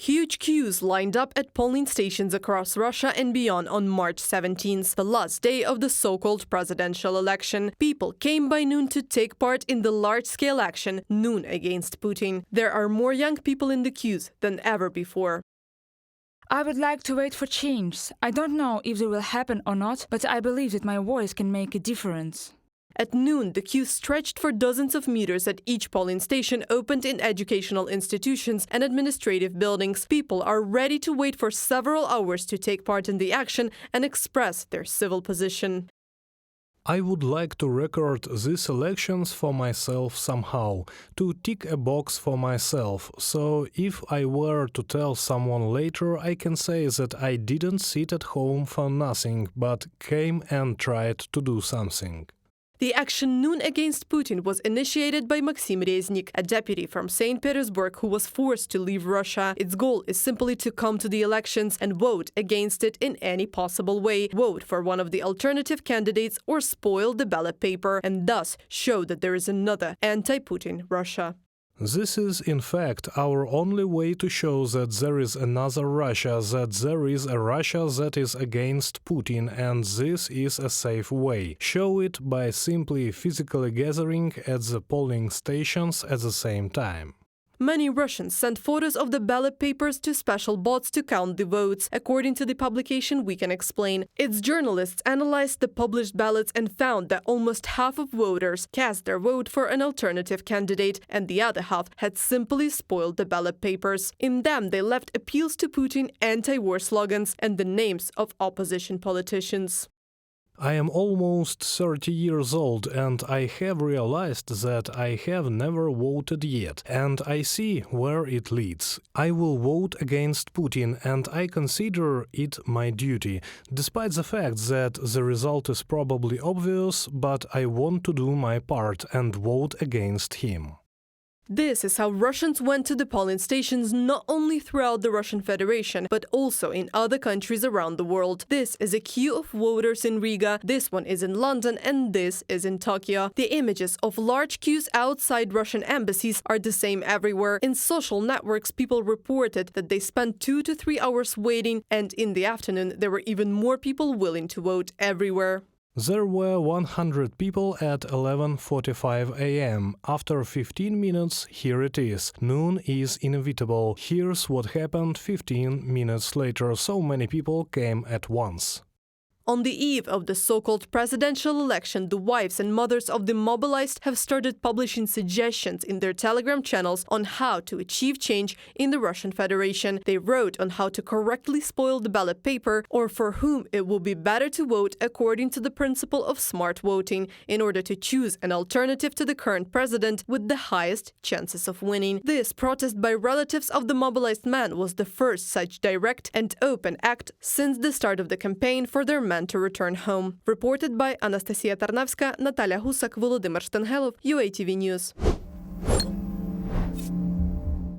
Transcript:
Huge queues lined up at polling stations across Russia and beyond on March 17th, the last day of the so-called presidential election. People came by noon to take part in the large-scale action, Noon Against Putin. There are more young people in the queues than ever before. I would like to wait for change. I don't know if it will happen or not, but I believe that my voice can make a difference. At noon, the queue stretched for dozens of meters at each polling station opened in educational institutions and administrative buildings. People are ready to wait for several hours to take part in the action and express their civil position. I would like to record these elections for myself somehow, to tick a box for myself, so if I were to tell someone later, I can say that I didn't sit at home for nothing, but came and tried to do something. The action Noon Against Putin was initiated by Maxim Reznik, a deputy from St. Petersburg who was forced to leave Russia. Its goal is simply to come to the elections and vote against it in any possible way, vote for one of the alternative candidates or spoil the ballot paper, and thus show that there is another anti-Putin Russia. This is, in fact, our only way to show that there is another Russia, that there is a Russia that is against Putin, and this is a safe way. Show it by simply physically gathering at the polling stations at the same time. Many Russians sent photos of the ballot papers to special bots to count the votes. According to the publication We Can Explain, its journalists analyzed the published ballots and found that almost half of voters cast their vote for an alternative candidate, and the other half had simply spoiled the ballot papers. In them, they left appeals to Putin, anti-war slogans, and the names of opposition politicians. I am almost 30 years old, and I have realized that I have never voted yet, and I see where it leads. I will vote against Putin, and I consider it my duty, despite the fact that the result is probably obvious, but I want to do my part and vote against him. This is how Russians went to the polling stations not only throughout the Russian Federation, but also in other countries around the world. This is a queue of voters in Riga, this one is in London, and this is in Tokyo. The images of large queues outside Russian embassies are the same everywhere. In social networks, people reported that they spent 2 to 3 hours waiting, and in the afternoon there were even more people willing to vote everywhere. There were 100 people at 11:45 a.m. After 15 minutes, here it is. Noon is inevitable. Here's what happened 15 minutes later. So many people came at once. On the eve of the so-called presidential election, the wives and mothers of the mobilized have started publishing suggestions in their Telegram channels on how to achieve change in the Russian Federation. They wrote on how to correctly spoil the ballot paper or for whom it will be better to vote according to the principle of smart voting in order to choose an alternative to the current president with the highest chances of winning. This protest by relatives of the mobilized man was the first such direct and open act since the start of the campaign for their men to return home. Reported by Anastasia Tarnavska, Natalia Husak, Volodymyr Shtengelov, UATV News.